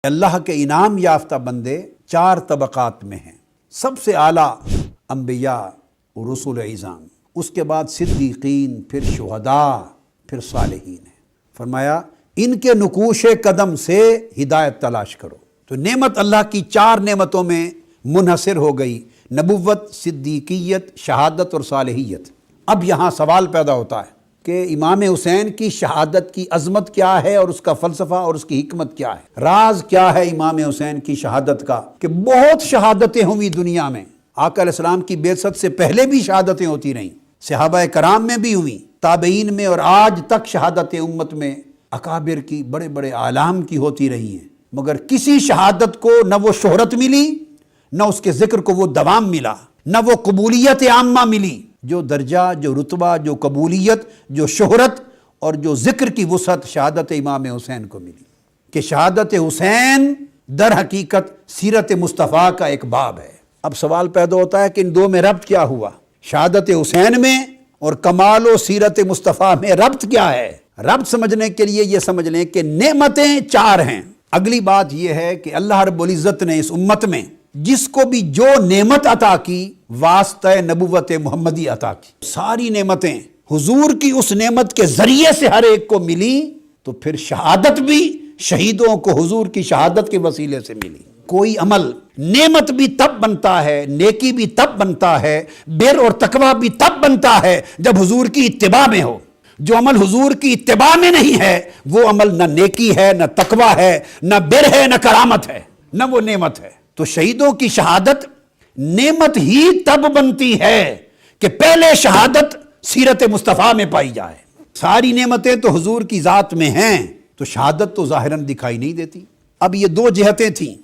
اللہ کے انعام یافتہ بندے چار طبقات میں ہیں۔ سب سے اعلیٰ انبیاء و رسول اعظام، اس کے بعد صدیقین، پھر شہداء، پھر صالحین ہیں۔ فرمایا ان کے نقوش قدم سے ہدایت تلاش کرو۔ تو نعمت اللہ کی چار نعمتوں میں منحصر ہو گئی، نبوت، صدیقیت، شہادت اور صالحیت۔ اب یہاں سوال پیدا ہوتا ہے کہ امام حسین کی شہادت کی عظمت کیا ہے اور اس کا فلسفہ اور اس کی حکمت کیا ہے؟ راز کیا ہے امام حسین کی شہادت کا کہ بہت شہادتیں ہوئی دنیا میں۔ آقا علیہ السلام کی بعثت سے پہلے بھی شہادتیں ہوتی رہیں، صحابہ کرام میں بھی ہوئیں، تابعین میں، اور آج تک شہادت امت میں اکابر کی، بڑے بڑے اعلام کی ہوتی رہی ہیں، مگر کسی شہادت کو نہ وہ شہرت ملی، نہ اس کے ذکر کو وہ دوام ملا، نہ وہ قبولیت عامہ ملی۔ جو درجہ، جو رتبہ، جو قبولیت، جو شہرت اور جو ذکر کی وسعت شہادت امام حسین کو ملی، کہ شہادت حسین در حقیقت سیرت مصطفیٰ کا ایک باب ہے۔ اب سوال پیدا ہوتا ہے کہ ان دو میں ربط کیا ہوا؟ شہادت حسین میں اور کمال و سیرت مصطفیٰ میں ربط کیا ہے؟ ربط سمجھنے کے لیے یہ سمجھ لیں کہ نعمتیں چار ہیں۔ اگلی بات یہ ہے کہ اللہ رب العزت نے اس امت میں جس کو بھی جو نعمت عطا کی، واسطہ نبوت محمدی عطا کی، ساری نعمتیں حضور کی اس نعمت کے ذریعے سے ہر ایک کو ملی، تو پھر شہادت بھی شہیدوں کو حضور کی شہادت کے وسیلے سے ملی۔ کوئی عمل نعمت بھی تب بنتا ہے، نیکی بھی تب بنتا ہے، بر اور تقوی بھی تب بنتا ہے جب حضور کی اتباع میں ہو۔ جو عمل حضور کی اتباع میں نہیں ہے وہ عمل نہ نیکی ہے، نہ تقوی ہے، نہ بر ہے، نہ کرامت ہے، نہ وہ نعمت ہے۔ تو شہیدوں کی شہادت نعمت ہی تب بنتی ہے کہ پہلے شہادت سیرت مصطفیٰ میں پائی جائے۔ ساری نعمتیں تو حضور کی ذات میں ہیں، تو شہادت تو ظاہراً دکھائی نہیں دیتی۔ اب یہ دو جہتیں تھیں،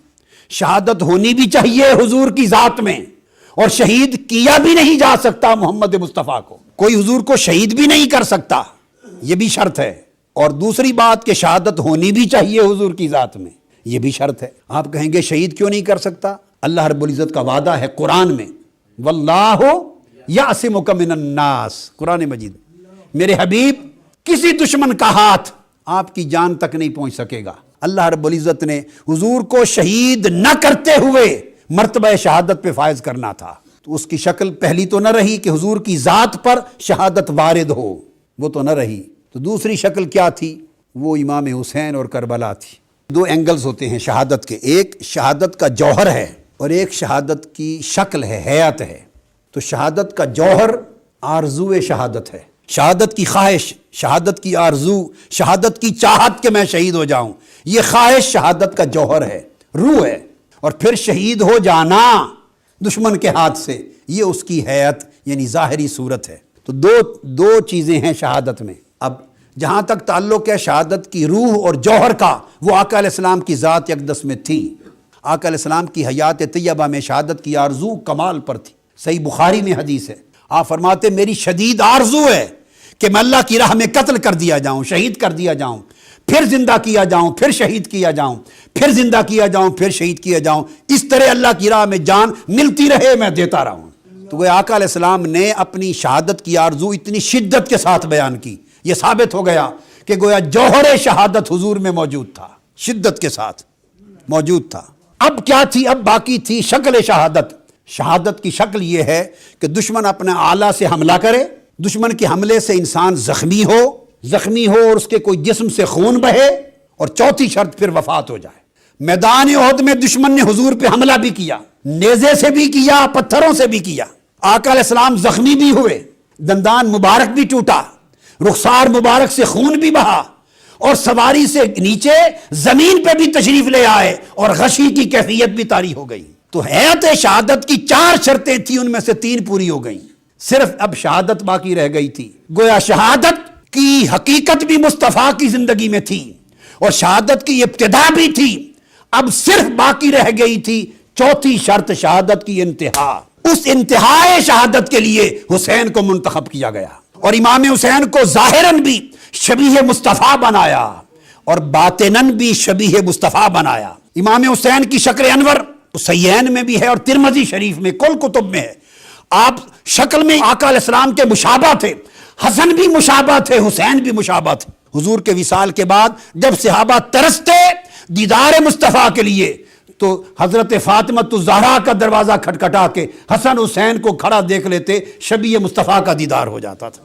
شہادت ہونی بھی چاہیے حضور کی ذات میں، اور شہید کیا بھی نہیں جا سکتا محمد مصطفیٰ کو، کوئی حضور کو شہید بھی نہیں کر سکتا، یہ بھی شرط ہے۔ اور دوسری بات کہ شہادت ہونی بھی چاہیے حضور کی ذات میں، یہ بھی شرط ہے۔ آپ کہیں گے شہید کیوں نہیں کر سکتا؟ اللہ رب العزت کا وعدہ ہے قرآن میں، واللہ یعصمک من الناس، قرآن مجید، میرے حبیب کسی دشمن کا ہاتھ آپ کی جان تک نہیں پہنچ سکے گا۔ اللہ رب العزت نے حضور کو شہید نہ کرتے ہوئے مرتبہ شہادت پہ فائز کرنا تھا، تو اس کی شکل پہلی تو نہ رہی کہ حضور کی ذات پر شہادت وارد ہو، وہ تو نہ رہی۔ تو دوسری شکل کیا تھی؟ وہ امام حسین اور کربلا تھی۔ دو اینگلز ہوتے ہیں شہادت کے، ایک شہادت کا جوہر ہے اور ایک شہادت کی شکل ہے، حیات ہے۔ تو شہادت کا جوہر آرزو شہادت ہے، شہادت کی خواہش، شہادت کی آرزو، شہادت کی چاہت کہ میں شہید ہو جاؤں، یہ خواہش شہادت کا جوہر ہے، روح ہے۔ اور پھر شہید ہو جانا دشمن کے ہاتھ سے، یہ اس کی حیات یعنی ظاہری صورت ہے۔ تو دو چیزیں ہیں شہادت میں۔ اب جہاں تک تعلق ہے شہادت کی روح اور جوہر کا، وہ آقا علیہ السلام کی ذات اقدس میں تھی۔ آقا علیہ السلام کی حیات طیبہ میں شہادت کی آرزو کمال پر تھی۔ صحیح بخاری میں حدیث ہے، آپ فرماتے میری شدید آرزو ہے کہ میں اللہ کی راہ میں قتل کر دیا جاؤں، شہید کر دیا جاؤں، پھر زندہ کیا جاؤں، پھر شہید کیا جاؤں، پھر زندہ کیا جاؤں، پھر شہید کیا جاؤں، اس طرح اللہ کی راہ میں جان ملتی رہے، میں دیتا رہوں۔ تو وہ آقا علیہ السلام نے اپنی شہادت کی آرزو اتنی شدت کے ساتھ بیان کی، یہ ثابت ہو گیا کہ گویا جوہر شہادت حضور میں موجود تھا، شدت کے ساتھ موجود تھا۔ اب کیا تھی؟ اب باقی تھی شکل شہادت۔ شہادت کی شکل یہ ہے کہ دشمن اپنے آلہ سے حملہ کرے، دشمن کے حملے سے انسان زخمی ہو اور اس کے کوئی جسم سے خون بہے، اور چوتھی شرط پھر وفات ہو جائے۔ میدان احد میں دشمن نے حضور پہ حملہ بھی کیا، نیزے سے بھی کیا، پتھروں سے بھی کیا، آقا علیہ السلام زخمی بھی ہوئے، دندان مبارک بھی ٹوٹا، رخسار مبارک سے خون بھی بہا، اور سواری سے نیچے زمین پہ بھی تشریف لے آئے، اور غشی کی کیفیت بھی طاری ہو گئی۔ تو حیات شہادت کی چار شرطیں تھیں، ان میں سے تین پوری ہو گئیں، صرف اب شہادت باقی رہ گئی تھی۔ گویا شہادت کی حقیقت بھی مصطفیٰ کی زندگی میں تھی، اور شہادت کی ابتدا بھی تھی، اب صرف باقی رہ گئی تھی چوتھی شرط، شہادت کی انتہا۔ اس انتہائے شہادت کے لیے حسین کو منتخب کیا گیا، اور امام حسین کو ظاہراً بھی شبیہ مصطفیٰ بنایا اور باطناً بھی شبیہ مصطفیٰ بنایا۔ امام حسین کی شکل انور صحیحین میں بھی ہے اور ترمذی شریف میں، کل کتب میں ہے۔ آپ شکل میں آقا علیہ السلام کے مشابہ تھے، حسن بھی مشابہ تھے، حسین بھی مشابہ تھے۔ حضور کے وصال کے بعد جب صحابہ ترستے دیدار مصطفیٰ کے لیے تو حضرت فاطمہ الزہرا کا دروازہ کھٹکھٹا کے حسن حسین کو کھڑا دیکھ لیتے، شبیہ مصطفیٰ کا دیدار ہو جاتا تھا۔